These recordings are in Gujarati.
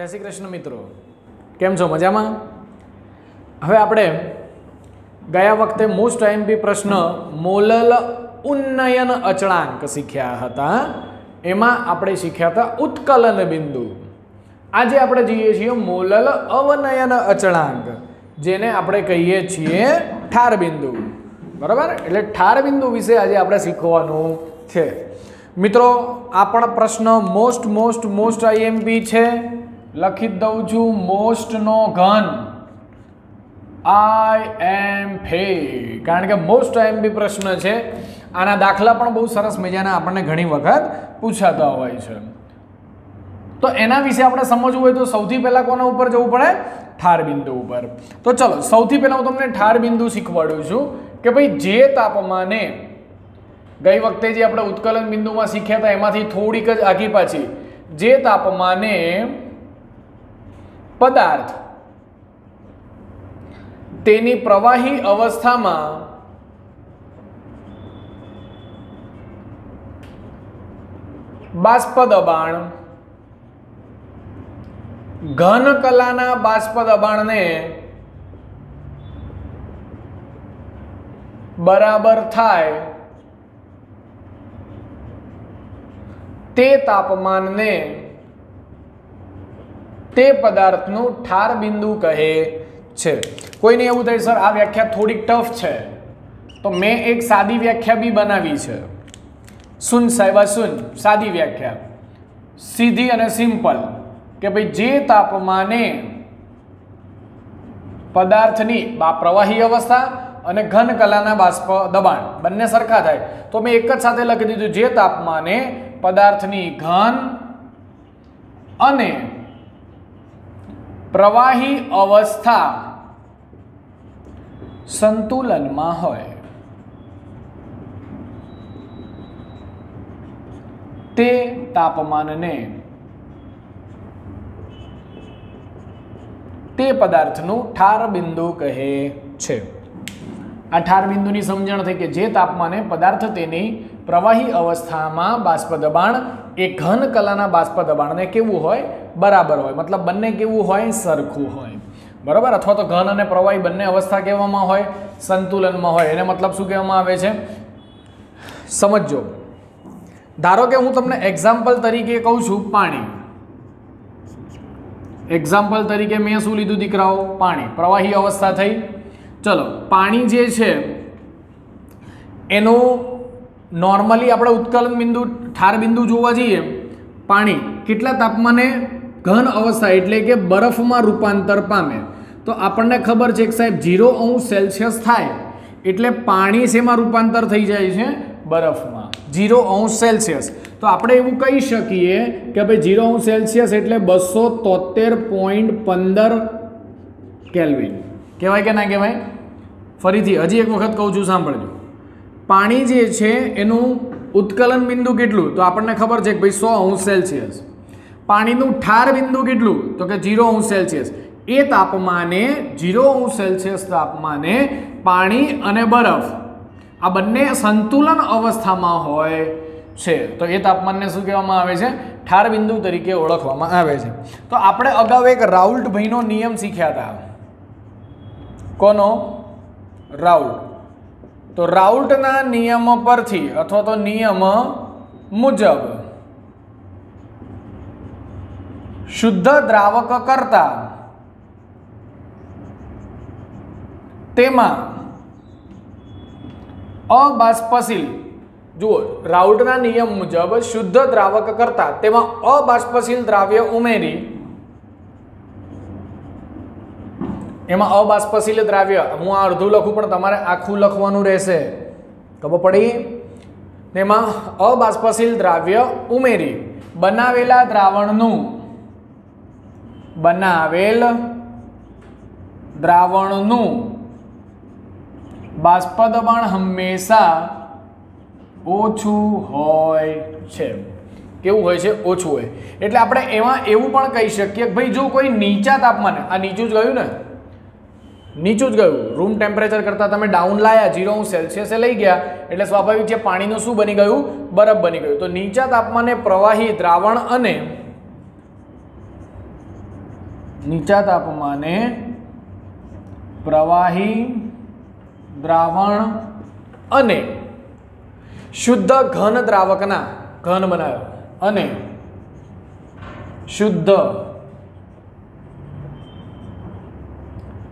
जय श्री कृष्ण मित्रों, केम छो मजामां? हवे आपणे गया वखते मोस्ट आईएमपी प्रश्न मोलल उन्नयन अचळांक शीख्या हता। एमां आपणे शीख्या हता उत्कलन बिंदु। आज आपणे जोईए छीए मोलल अवनयन अचळांक, जेने आपणे कहीए छीए ठार बिंदु। बराबर, एटले ठार बिंदु विषे आज आपणे शीखवानुं छे। मित्रों, आ पण प्रश्न मोस्ट आईएमपी छे। लखी दઉં છું मोस्ट नो घन IMP, कारण के मोस्ट आईएमपी प्रश्न है। आना दाखला पण बहुत सरस मजाना आपने घणी वखत पूछाता होय छे। तो एना विषे आपणे समजવું હોય तो सौथी पहला कोना उपर जवुं पड़े? ठार बिंदु उपर। तो चलो सौथी पहला हूँ तमने ठार बिंदु शीखवाडुं छुं के भाई जे तापमाने गई वखते जे आपणे उत्कलन बिंदु में शीख्या था एमांथी थोड़ीक ज आगी पाछी, जे तापमाने पदार्थ तेनी प्रवाही अवस्था में बाष्प दबाण घन कलाना बाष्प दबाण ने बराबर थाय ते तापमान ने ते पदार्थनु ठार बिंदु कहे छे। कोईने एवुं थाय सर आ व्याख्या थोड़ी टफ छे, तो मैं एक सादी व्याख्या भी बनावी छे। सुन साहेबा सुन, सादी व्याख्या सीधी अने सिंपल के भाई जे तापमाने पदार्थनी प्रवाही अवस्था अने घन कलाना बाष्प दबाण बंने सरखा थाय, तो मैं एक ज साथे लखी दीधुं जे तापमाने पदार्थनी घन अने प्रवाही अवस्था संतुलन में होय ते तापमान ने ते पदार्थनु ठार बिंदु कहे छे। आ ठार बिंदुनी समझण थई के जे तापमाने पदार्थ तेनी प्रवाही अवस्था में बाष्प दबाण ए घन कलाना बाष्प दबाण ने केवुं होय? बराबर होय। मतलब बंने केवुं होय? सरखुं होय। बराबर, अथवा तो घन अने प्रवाही बंने अवस्था केवामां होय? संतुलन में होय। एने मतलब शुं कहेवामां आवे छे? समझो, धारो के हूँ तमने एक्जाम्पल तरीके कहूं छूं पाणी। एक्जाम्पल तरीके मैं शुं लीधुं दीकराओ? पाणी। प्रवाही अवस्था थई। चलो, पाणी जे छे एनो नॉर्मली आपणे उत्कलन बिंदु ठार बिंदु जोवा जईए, पाणी केटला तापमाने घन अवस्था एटले के बरफ में रूपांतर पामे, तो आपने खबर है कि साहेब 0°C थाय एटले पाणी शेमां रूपांतर थई जाय छे? बरफ में। 0°C तो आपणे एवुं कही शकीए कि भाई 0°C एटले 273.15 केल्विन कहेवाय के ना कहेवाय? फरीथी हजी एक वखत कहूं छुं, सांभळजो। पाणी जे छे एनुं उत्कलन बिंदु केटलुं? तो आपने खबर है कि भाई 100°C। पाणीनुं ठार बिंदु केटलुं? तो कि 0°C। ए तापमाने 0°C तापमाने पाणी अने बरफ आ बंने संतुलन अवस्था में होय छे, तो ए तापमान ने शुं कहेवामां आवे छे? ठार बिंदु तरीके ओळखवामां आवे छे। तो आपणे अगाऊ एक राउल्ट भाईनो नियम शीख्या था। कोनो? राउल्ट। तो राउल्टना नियम परथी अथवा तो नियम मुजब शुद्ध द्रावक करता तेमां अबाष्पशील, जो राउल्टना नियम मुजब शुद्ध द्रावक करता तेमां अबाष्पशील द्राव्य उमेरी, एमां अबाष्पशील द्राव्य हूँ आ अर्धुं लखुं पण तमारे आखुं लखवानुं रहेशे, खबर पड़ी? तेमां अबाष्पशील द्राव्य उमेरी बनावेला द्रावणनुं बाष्प दबाण हमेशा ओछुं होय छे। केवुं होय छे? ओछुं होय। एटले आपणे एवुं पण कही शकीए कि भाई जो कोई नीचा तापमाने, आ नीचुं ज गयुं ने, नीचुं ज गयुं, रूम टेम्परेचर करता तमे डाउन लाया 0°C लई गया एटले स्वाभाविक छे पाणीनुं शुं बनी गयुं? बरफ बनी गयुं। तो नीचा तापमाने प्रवाही द्रावण अने નીચા તાપમાને પ્રવાહી દ્રાવણ અને શુદ્ધ ઘન દ્રાવકના ઘન બનાવ્યો અને શુદ્ધ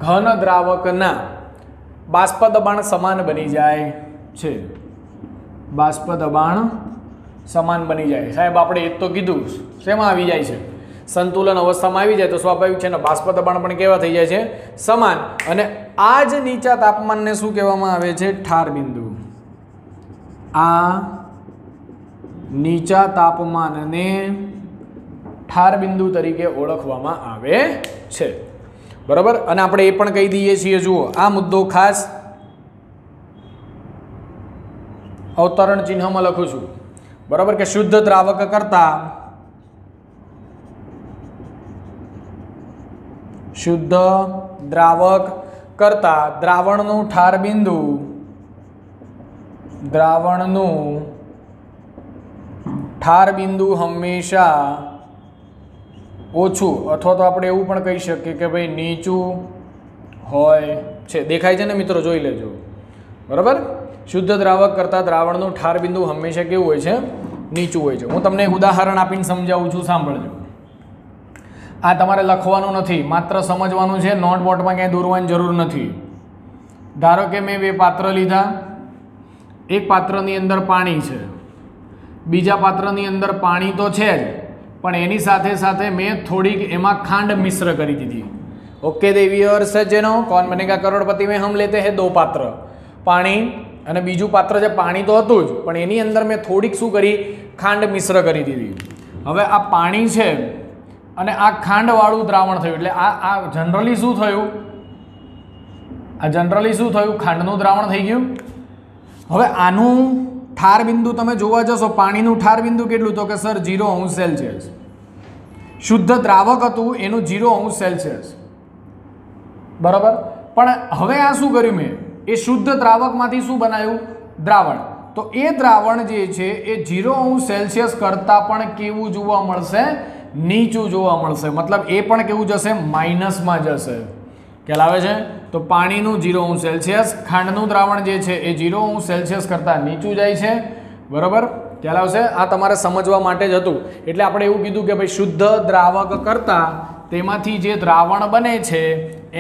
ઘન દ્રાવકના બાષ્પ દબાણ સમાન બની જાય છે. બાષ્પ દબાણ સમાન બની જાય. સાહેબ આપણે એ તો કીધું, શેમાં આવી જાય છે? સંતુલન અવસ્થામાં આવી જાય તો સ્વાભાવિક છે ને બાષ્પ દબાણ પણ કેવા થઈ જાય છે? સમાન. અને આ જ નીચા તાપમાનને શું કહેવામાં આવે છે? ઠાર બિંદુ. આ નીચા તાપમાનને ઠાર બિંદુ તરીકે ઓળખવામાં આવે છે. બરાબર. અને આપણે એ પણ કહી દઈએ છીએ, જુઓ આ મુદ્દો ખાસ અવતરણ ચિહ્નમાં લખું છું. બરાબર કે શુદ્ધ દ્રાવક કરતા દ્રાવણનું ઠાર બિંદુ હંમેશા ઓછું અથવા તો આપણે એવું પણ કહી શકીએ કે ભાઈ નીચું હોય છે. દેખાય છે ને મિત્રો? જોઈ લેજો. બરાબર. શુદ્ધ દ્રાવક કરતાં દ્રાવણનું ઠાર બિંદુ હંમેશા કેવું હોય છે? નીચું હોય છે. હું તમને એક ઉદાહરણ આપીને સમજાવું છું, સાંભળજો. આ તમારે લખવાનું નથી, માત્ર સમજવાનું છે. નોટબોર્ડમાં ક્યાંય દોરવાની જરૂર નથી. ધારો કે મેં બે પાત્ર લીધા. એક પાત્રની અંદર પાણી છે, બીજા પાત્રની અંદર પાણી તો છે જ, પણ એની સાથે સાથે મેં થોડીક એમાં ખાંડ મિશ્ર કરી દીધી. ઓકે દેવી और सज्जनों, कौन बनेगा करोड़पति में हम लेते हैं दो पात्र, પાણી અને બીજું પાત્ર છે પાણી તો હતું જ, પણ એની અંદર મેં થોડીક શું કરી? ખાંડ મિશ્ર કરી દીધી. હવે આ પાણી છે અને આ ખાંડવાળું દ્રાવણ થયું. એટલે આ જનરલી શું થયું? ખાંડનું દ્રાવણ થઈ ગયું. હવે આનું ઠાર બિંદુ તમે જોવા જશો, પાણીનું ઠાર બિંદુ કેટલું? તો કે સર 0°C. શુદ્ધ દ્રાવક હતું એનું 0°C. બરાબર. પણ હવે આ શું કર્યું મેં? એ શુદ્ધ દ્રાવકમાંથી શું બનાવ્યું? દ્રાવણ. તો એ દ્રાવણ જે છે એ 0°C કરતાં પણ કેવું જોવા મળશે? નીચું જોવા મળશે. મતલબ એ પણ કેવું જશે? માઇનસમાં જશે. ખ્યાલ આવે છે? તો પાણીનું 0°C, ખાંડનું દ્રાવણ જે છે એ 0°C કરતાં નીચું જાય છે. બરાબર. ખ્યાલ આવશે? આ તમારે સમજવા માટે જ હતું. એટલે આપણે એવું કીધું કે ભાઈ શુદ્ધ દ્રાવક કરતાં તેમાંથી જે દ્રાવણ બને છે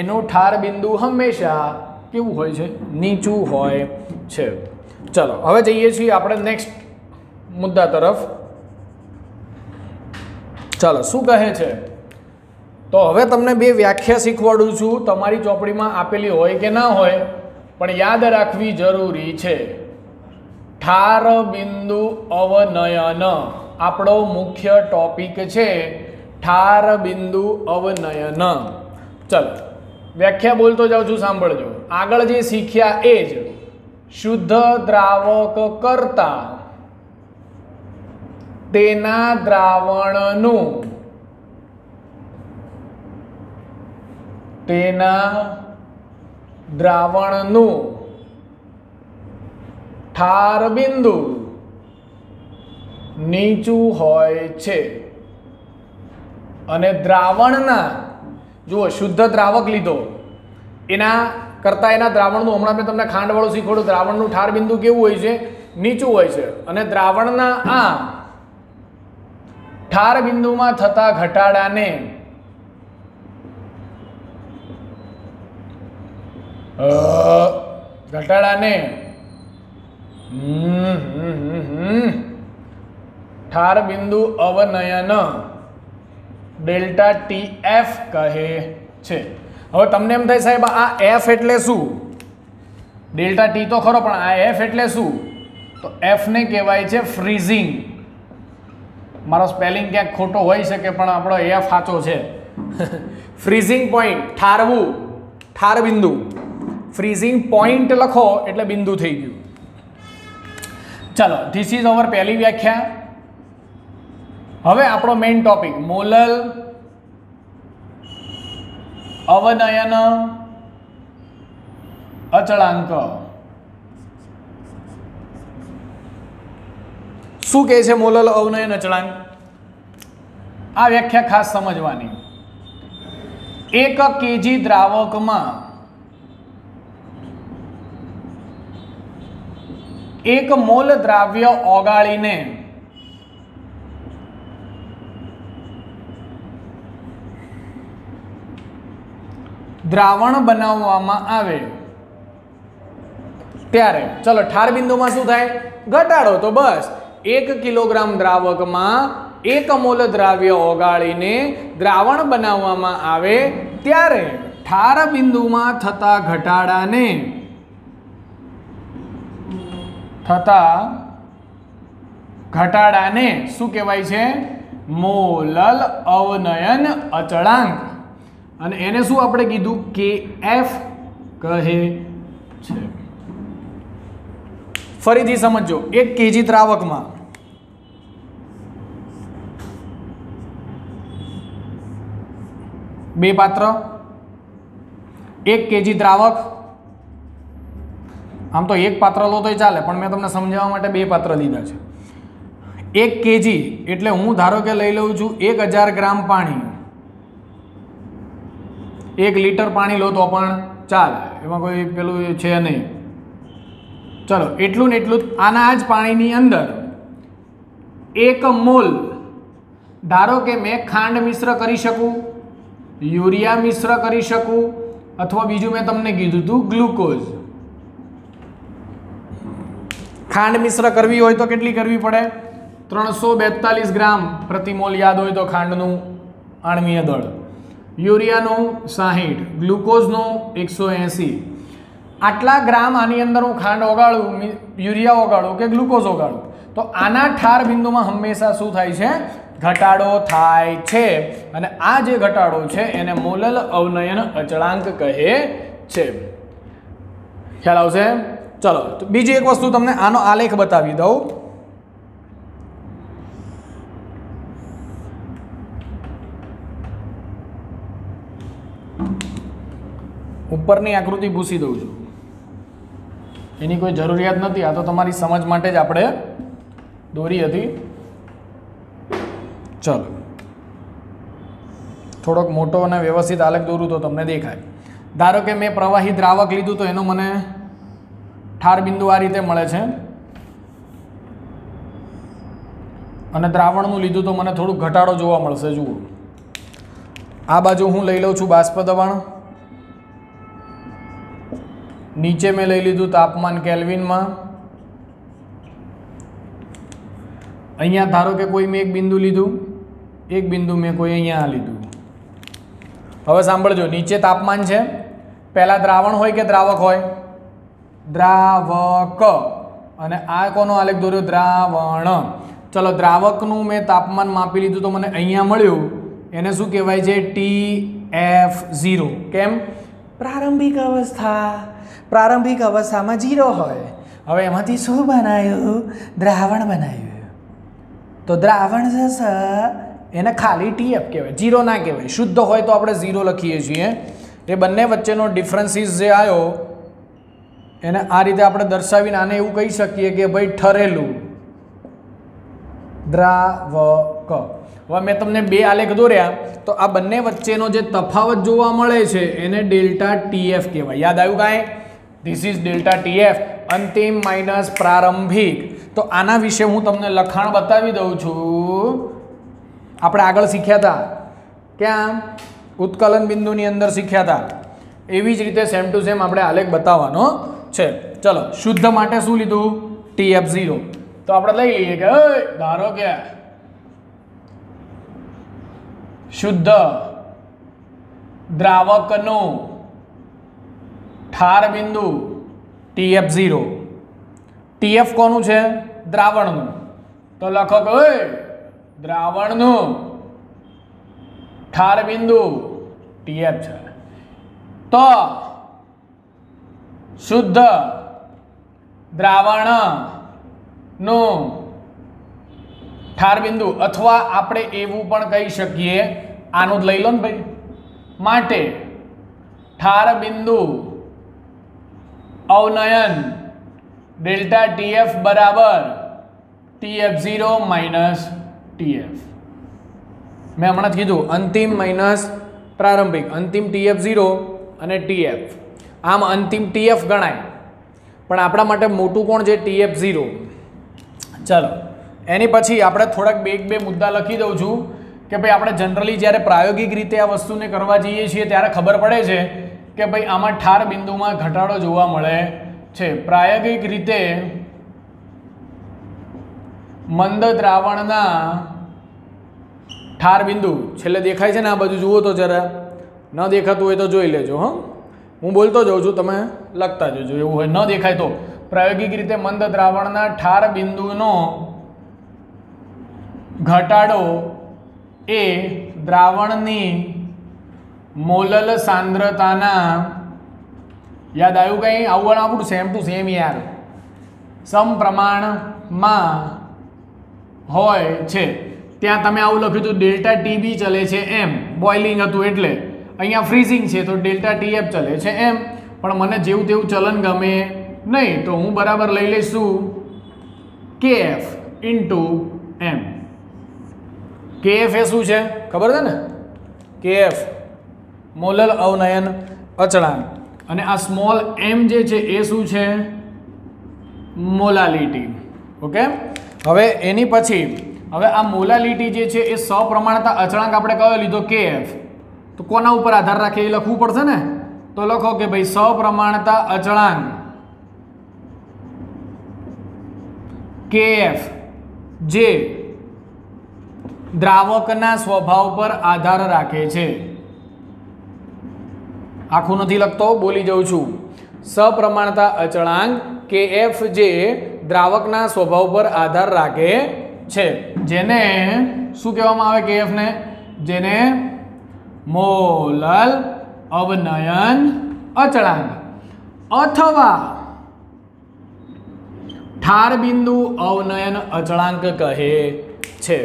એનું ઠાર બિંદુ હંમેશા કેવું હોય છે? નીચું હોય છે. ચલો હવે જઈએ છીએ આપણે નેક્સ્ટ મુદ્દા તરફ. ચાલો શું કહે છે? તો હવે તમને બે વ્યાખ્યા શીખવાડું છું. તમારી ચોપડીમાં આપેલી હોય કે ના હોય, પણ યાદ રાખવી જરૂરી છે. ઠાર બિંદુ અવનયન આપણો મુખ્ય ટોપિક છે. ઠાર બિંદુ અવનયન. ચલો વ્યાખ્યા બોલતો જાઉં છું, સાંભળજો. આગળ જે શીખ્યા એ જ શુદ્ધ દ્રાવક કરતા તેના દ્રાવણનું ઠાર બિંદુ નીચું હોય છે. અને દ્રાવણના, જુઓ શુદ્ધ દ્રાવક લીધો, એના કરતાં એના દ્રાવણનું, હમણાં મેં તમને ખાંડવાળું શીખવાડું, દ્રાવણનું ઠાર બિંદુ કેવું હોય છે? નીચું હોય છે. અને દ્રાવણના આ ઠાર બિંદુમાં થતા ઘટાડાને ઠાર બિંદુ અવનયન ΔTF કહે છે. હવે તમને એમ થાય સાહેબ આ F એટલે શું? ΔT તો ખરો, પણ આ F એટલે શું? તો F ને કહેવાય છે ફ્રીઝિંગ. મારો સ્પેલિંગ ક્યાંક ખોટો હોઈ શકે, પણ આપણો F સાચો છે. ફ્રીઝિંગ પોઈન્ટ, ઠારવું, ઠાર બિંદુ. ફ્રીઝિંગ પોઈન્ટ લખો એટલે બિંદુ થઈ ગયું. ચાલો ધીસ ઇઝ અવર પહેલી વ્યાખ્યા. હવે આપણો મેઇન ટોપિક મોલલ અવનયન અચળાંક. શું કહે છે મોલલ અવનયન અચળાંક? આ વ્યાખ્યા ખાસ સમજવાની. 1 kg દ્રાવકમાં 1 મોલ દ્રાવ્ય ઓગાળીને દ્રાવણ બનાવવામાં આવે ત્યારે ચલો ઠાર બિંદુમાં શું થાય? ઘટાડો. તો બસ 1 કિલોગ્રામ દ્રાવકમાં 1 મોલ દ્રાવ્ય ઓગાળીને દ્રાવણ બનાવવામાં આવે ત્યારે ઠાર બિંદુમાં થતા ઘટાડાને શું કહેવાય છે? મોલલ અવનયન અચળાંક. અને એને શું આપણે કીધું? KF કહે છે. ફરીથી સમજો. 1 kg દ્રાવકમાં 2 પાત્ર, 1 kg દ્રાવક. આમ તો 1 પાત્ર લો તોય ચાલે, પણ મેં તમને સમજાવવા માટે 2 પાત્ર લીધા છે. 1 kg એટલે હું ધારો કે લઈ લઉં છું 1000 ગ્રામ પાણી. 1 લીટર પાણી લો તો પણ ચાલે, એમાં કોઈ પેલું છે નહીં. ચલો એટલું ને એટલું આના જ પાણીની અંદર 1 મોલ ધારો કે મેં ખાંડ મિશ્ર કરી શકું, યુરિયા મિશ્ર કરી શકું, અથવા બીજું મેં તમને કીધું હતું ગ્લુકોઝ. ખાંડ મિશ્ર કરવી હોય તો કેટલી કરવી પડે? 342 ગ્રામ પ્રતિ મોલ યાદ હોય તો ખાંડનું આણ્વીય દળ, યુરિયાનું 60, ગ્લુકોઝનું 180. આટલા ગ્રામ આની અંદર હું ખાંડ ઓગાળું, યુરિયા ઓગાળું કે ગ્લુકોઝ ઓગાળું, તો આના ઠાર બિંદુમાં હંમેશા શું થાય છે? ઘટાડો થાય છે. અને આ જે ઘટાડો છે એને મોલલ અવનયન અચળાંક કહે છે. ખ્યાલ આવશે? ચલો બીજી એક વસ્તુ તમને આનો આલેખ બતાવી દઉં. ઉપરની આકૃતિ ભૂસી દઉં છું, એની કોઈ જરૂરિયાત નથી. આ તો તમારી સમજ માટે જ આપણે દોરી હતી. ચલો થોડોક મોટો અને વ્યવસ્થિત આલેખ દોરું તો તમને દેખાય. ધારો કે મેં પ્રવાહી દ્રાવક લીધું તો એનો મને ઠાર બિંદુ આ રીતે મળે છે, અને દ્રાવણનું લીધું તો મને થોડુંક ઘટાડો જોવા મળશે. જુઓ આ બાજુ હું લઈ લઉં છું બાષ્પ દબાણ, નીચે મેં લઈ લીધું તાપમાન કેલ્વિનમાં, અહીંયા ધારો કે કોઈ મેં એક બિંદુ લીધું, એક બિંદુ મેં કોઈ અહીંયા લીધું. હવે સાંભળજો, નીચે તાપમાન છે, પહેલા દ્રાવણ હોય કે દ્રાવક હોય? દ્રાવક. અને આ કોનો આલેખ દોર્યો? દ્રાવણ. ચલો દ્રાવકનું મેં તાપમાન માપી લીધું તો મને અહીંયા મળ્યું, એને શું કહેવાય છે? TF0. કેમ? પ્રારંભિક અવસ્થા. પ્રારંભિક અવસ્થામાં 0 હોય. હવે એમાંથી શું બનાવ્યું? દ્રાવણ બનાવ્યું. તો દ્રાવણ છે એને ખાલી TF કહેવાય, 0 ના કહેવાય. શુદ્ધ હોય તો આપણે 0 લખીએ છીએ. એ બંને વચ્ચેનો ડિફરન્સીસ જે આવ્યો એને આ રીતે આપણે દર્શાવીને આને એવું કહી શકીએ કે ભાઈ ઠરેલું દ્રાવક. હવે મેં તમને 2 આલેખ દોર્યા તો આ બંને વચ્ચેનો જે તફાવત જોવા મળે છે એને ડેલ્ટા TF કહેવાય. યાદ આવ્યું કાંઈ? ધીસ ઇઝ ડેલ્ટા TF, અંતિમ માઇનસ પ્રારંભિક. તો આના વિશે હું તમને લખાણ બતાવી દઉં છું. આપણે આગળ શીખ્યા હતા, ક્યાં? ઉત્કલન બિંદુની અંદર શીખ્યા હતા. એવી જ રીતે સેમ ટુ સેમ આપણે આલેખ બતાવવાનો છે. ચલો શુદ્ધ માટે શું લીધું? TF0. તો આપણે લઈ લઈએ કે ધારો કે શુદ્ધ દ્રાવકનું ઠાર બિંદુ TF0. TF કોનું છે? દ્રાવણનું. તો લખો કે દ્રાવણનું ઠાર બિંદુ TF છે. તો શુદ્ધ દ્રાવણનું ઠાર બિંદુ, અથવા આપણે એવું પણ કહી શકીએ, આનું જ લઈ લો ને ભાઈ, માટે ઠાર બિંદુ અવનયન ડેલ્ટા TF બરાબર TF0 માઇનસ TF. મેં હમણાં જ કીધું અંતિમ માઇનસ પ્રારંભિક અંતિમ TF0 અને TF. આમ અંતિમ TF ગણાય, પણ આપણા માટે મોટું કોણ છે? TF0. ચાલો એની પછી આપણે થોડાક બે મુદ્દા લખી દઉં છું કે ભાઈ આપણે જનરલી જ્યારે પ્રાયોગિક રીતે આ વસ્તુને કરવા જઈએ છીએ ત્યારે ખબર પડે છે કે ભાઈ આમાં ઠાર બિંદુમાં ઘટાડો જોવા મળે છે. પ્રાયોગિક રીતે મંદ દ્રાવણના ઠાર બિંદુ છેલ્લે દેખાય છે ને, આ બાજુ જુઓ તો જરા, ન દેખાતું હોય તો જોઈ લેજો. હા, હું બોલતો જાઉં છું, તમે લખતા જજો. એવું હોય ન દેખાય તો પ્રાયોગિક રીતે મંદ દ્રાવણના ઠાર બિંદુનો ઘટાડો એ દ્રાવણની મોલલ સાંદ્રતાના, યાદ આવ્યું કંઈ? આવું આપણું સેમ ટુ સેમ યાર, સમપ્રમાણમાં હોય છે. ત્યાં તમે આવું લખ્યું હતું ડેલ્ટા ટીબી ચલે છે એમ, બોઇલિંગ હતું એટલે. અહીંયા ફ્રીઝિંગ છે તો ડેલ્ટા ટીએફ ચલે છે એમ. પણ મને જેવું તેવું ચલન ગમે નહીં, તો હું બરાબર લઈ લઈશું કેએફ ઇન્ટુ એમ. કેએફ એ શું છે ખબર છે ને? કેએફ મોલલ અવનયન અચળાંક, અને આ સ્મોલ એમ જે છે એ શું છે? મોલાલિટી. ઓકે, હવે એની પછી હવે આ મોલાલિટી જે છે એ સપ્રમાણતા અચળાંક આપણે કયો લીધો? કેએફ. તો કોના ઉપર આધાર રાખે એ લખવું પડશે ને, તો લખો કે ભાઈ સપ્રમાણતા અચળાંક કેએફ જે દ્રાવકના સ્વભાવ પર આધાર રાખે છે. આખું નથી લખતો, બોલી જાઉં છું. સપ્રમાણતા અચળાંક કેએફ જે દ્રાવકના સ્વભાવ પર આધાર રાખે છે, જેને શું કહેવામાં આવે? કેએફ ને, જેને મોલલ અવનયન અચળાંક અથવા ઠાર બિંદુ અવનયન અચળાંક કહે છે.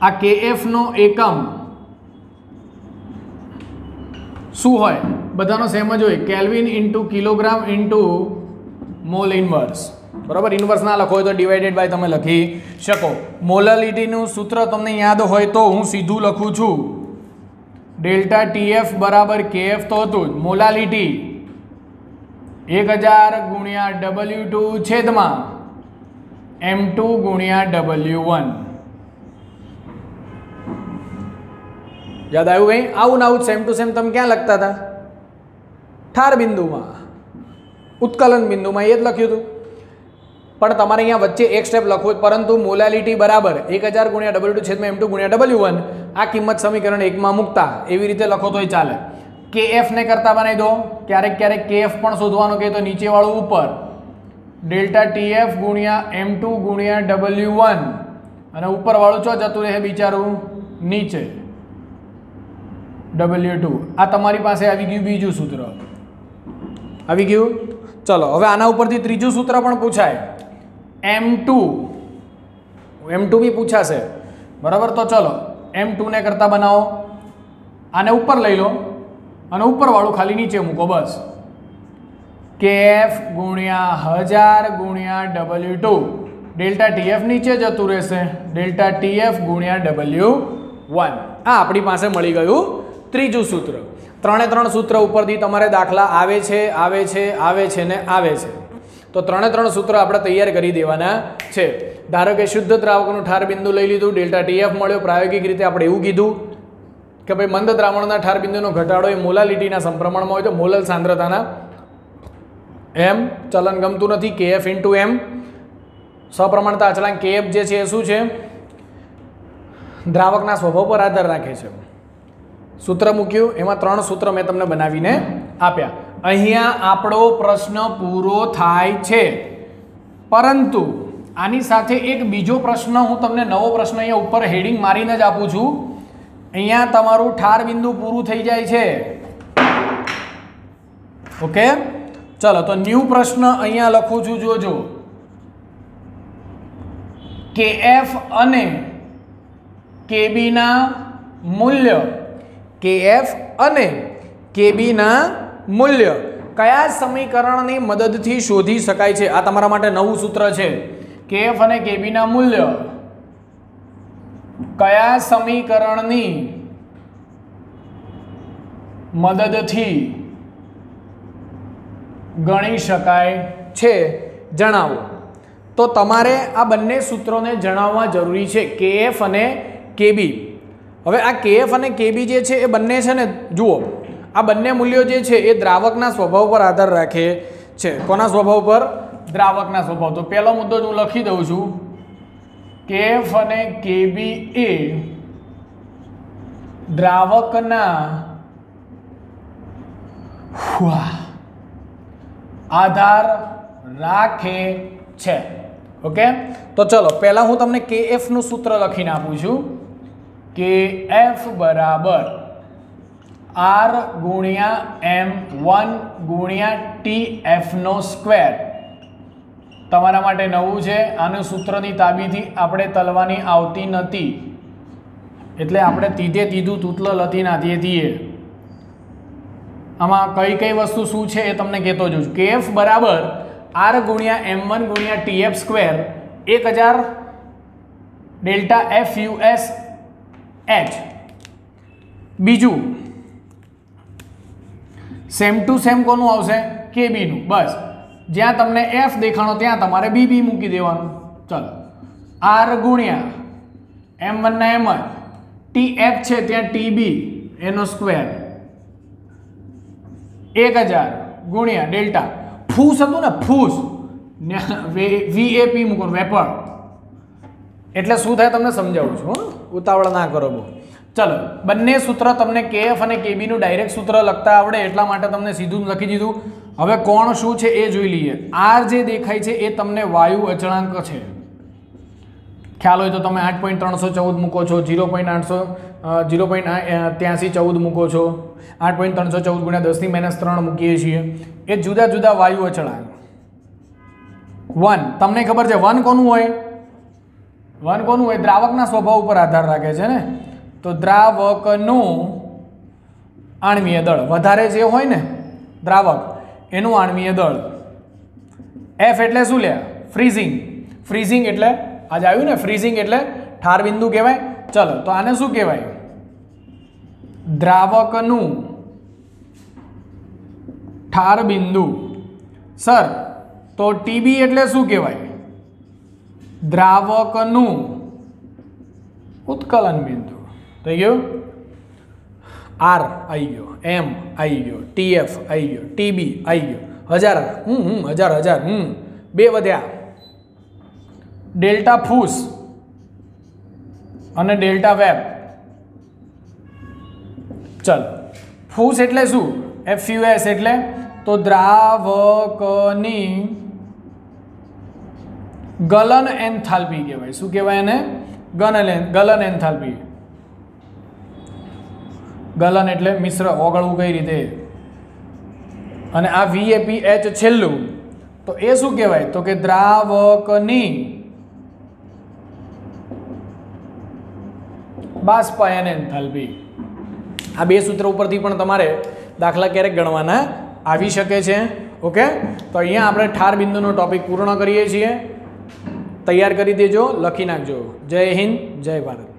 આ કેએફ નો એકમ શું હોય? બધાનો સેમ જ હોય, kelvin into kilogram into mall inverse. બરાબર, ઇનવર્સ ના લખો હોય તો ડિવાઇડેડ બાય તમે લખી શકો. મોલાલિટીનું સૂત્ર તમને યાદ હોય તો હું સીધું લખું છું, ડેલ્ટા ટીએફ બરાબર કેએફ તો હતું જ. મોલાલિટી 1000 ગુણ્યા W2 છેદમાં M2 ગુણ્યા W1. યાદ આવ્યું કંઈ? આવું ને આવું સેમ ટુ સેમ તમે ક્યાં લખતા હતા? ઠાર બિંદુમાં, ઉત્કલન બિંદુમાં એ જ લખ્યું હતું. પણ તમારે અહીંયા વચ્ચે એક સ્ટેપ લખવું, પરંતુ મોલાલિટી બરાબર 1000 ગુણ્યા W2 છેદમાં M2 ગુણ્યા W1 આ કિંમત સમીકરણ 1 માં મૂકતા એવી રીતે લખો તોય ચાલે. કેએફ ને કરતા બનાવી દો. ક્યારેક ક્યારેક કેએફ પણ શોધવાનું કહે તો નીચે વાળું ઉપર, ડેલ્ટા ટીએફ ગુણ્યા M2 ગુણ્યા W1, અને ઉપર વાળું ચો જતું રહે બિચારું? નીચે W2. આ તમારી પાસે આવી ગયું બીજું સૂત્ર. આવી ગયું? ચલો હવે આના ઉપરથી ત્રીજું સૂત્ર પણ પૂછાય, M2 બી પૂછાશે. બરાબર, તો ચલો M2 ને કરતા બનાવો. આને ઉપર લઈ લો અને ઉપરવાળું ખાલી નીચે મૂકો, બસ. કેએફ ગુણ્યા 1000 ગુણ્યા W2, ડેલ્ટા ટીએફ નીચે જતું રહેશે, ડેલ્ટા ટીએફ ગુણ્યા W1. આ આપણી પાસે મળી ગયું ત્રીજું સૂત્ર. 3 સૂત્ર ઉપરથી તમારે દાખલા આવે છે ને આવે છે. તો 3 સૂત્ર આપણે તૈયાર કરી દેવાના છે. ધારો કે શુદ્ધ દ્રાવકનું ઠાર બિંદુ લઈ લીધું, ડેલ્ટા ટીએફ મળ્યો. પ્રાયોગિક રીતે આપણે એવું કીધું કે ભાઈ મંદ દ્રાવણના ઠાર બિંદુનો ઘટાડો એ મોલાલિટીના સમપ્રમાણમાં હોય તો મોલલ સાંદ્રતાના એમ ચલન ગમતું નથી, કેએફ ઇન્ટુ એમ. સપ્રમાણતા અચળાંક કેએફ જે છે એ શું છે? દ્રાવકના સ્વભાવ પર આધાર રાખે છે. સૂત્ર મૂક્યું, એમાં 3 સૂત્ર મેં તમને બનાવીને આપ્યા. અહીંયા આપણો પ્રશ્ન પૂરો થાય છે, પરંતુ આની સાથે એક બીજો પ્રશ્ન હું તમને નવો પ્રશ્ન અહીંયા ઉપર હેડિંગ મારીને જ આપું છું. અહીંયા તમારું ઠાર બિંદુ પૂરું થઈ જાય છે. ઓકે, ચલો તો ન્યૂ પ્રશ્ન અહીંયા લખું છું, જોજો. કેએફ અને કેબીના મૂલ્ય, કેએફ અને કેબીના મૂલ્ય કયા સમીકરણની મદદથી શોધી શકાય છે? આ તમારા માટે નવું સૂત્ર છે. કેએફ અને કેબીના મૂલ્ય કયા સમીકરણની મદદથી ગણી શકાય છે જણાવો. તો તમારે આ બંને સૂત્રોને જણાવવા જરૂરી છે, કેએફ અને કેબી. હવે આ કેએફ અને કેબી જે છે એ બંને છે ને, જુઓ આ બંને મૂલ્યો જે છે એ દ્રાવકના સ્વભાવ પર આધાર રાખે છે. કોના સ્વભાવ પર? દ્રાવકના સ્વભાવ. તો પહેલો મુદ્દો હું લખી દઉં છું, કેએફ અને કેબી એ દ્રાવકના આધાર રાખે છે. ઓકે, તો ચલો પહેલા હું તમને કેએફ નું સૂત્ર લખીને આપું છું. કેએફ બરાબર આર ગુણ્યા M1 ગુણ્યા TF નો સ્ક્વેર. તમારા માટે નવું છે, આનું સૂત્રની તાબીથી આપણે તલવાની આવતી નથી, એટલે આપણે તીધે તીધું તૂતલ લતી નાથીએ થઈએ. આમાં કઈ કઈ વસ્તુ શું છે એ તમને કહેતો જોઉં છું. કેએફ બરાબર આર ગુણ્યા M1 ગુણ્યા TF square 1000 delta FUS H. બીજું સેમ ટુ સેમ કોનું આવશે? કેબી નું. બસ જ્યાં તમને F દેખાણો ત્યાં તમારે BB મૂકી દેવાનું. ચલો, આર ગુણ્યા M1 ના M1, TF છે ત્યાં TB એનો સ્ક્વેર 1000 ગુણ્યા ડેલ્ટા ફૂસ હતું ને, ફૂસ VAP મૂકો, વેપર. એટલે શું થાય તમને સમજાવું છું, ઉતાવળ ના કરો બહુ. ચલો, બંને સૂત્ર તમને કેએફ અને કેબી નું ડાયરેક્ટ સૂત્ર લખતા આવડે એટલા માટે તમને સીધું લખી દીધું. હવે કોણ શું છે એ જોઈ લઈએ. આર જે દેખાય છે એ તમને વાયુ અચળાંક છે. ખ્યાલ હોય તો તમે 8.314 મૂકો છો, 0.8314 મૂકો છો, 8.314 ગુણ્યા 10⁻³ મૂકીએ છીએ. એ જુદા જુદા વાયુ અચળાંક. 1 તમને ખબર છે 1 કોનું હોય? 1 કોનું હોય? દ્રાવકના સ્વભાવ ઉપર આધાર રાખે છે ને. તો દ્રાવકનું આણ્વીય દળ વધારે જે હોય ને દ્રાવક એનું આણ્વીય દળ. F એટલે શું લે? ફ્રીઝિંગ. ફ્રીઝિંગ એટલે આજે આવ્યું ને, ફ્રીઝિંગ એટલે ઠાર બિંદુ કહેવાય. ચલો, તો આને શું કહેવાય? દ્રાવકનું ઠાર બિંદુ. સર, તો TB એટલે શું કહેવાય? દ્રાવકનું ઉત્કલન બિંદુ. થઈ ગયું? આર આવી ગયો, M આવી ગયો, TF આવી ગયો, TB આવી ગયો, 1000 બે વધ્યા. ડેલ્ટા ફૂસ અને ડેલ્ટા વેબ. ચલ, ફૂસ એટલે શું? FUS એટલે તો દ્રાવકની ગલન એન્થાલ્પી કહેવાય. શું કહેવાય એને? ગલન એન્થાલ્પી. ગલન એટલે મિશ્ર ઓગળવું કઈ રીતે. અને આ VAPH છેલ્લું, તો એ શું કહેવાય? તો કે દ્રાવકની બાષ્પાયન એન્થાલ્પી. આ બે સૂત્ર ઉપરથી પણ તમારે દાખલા ક્યારેક ગણવાના આવી શકે છે. ઓકે, તો અહીંયા આપણે ઠાર બિંદુનો ટોપિક પૂર્ણ કરીએ છીએ. તૈયાર કરી દેજો, લખી નાખજો. જય હિન્દ, જય ભારત.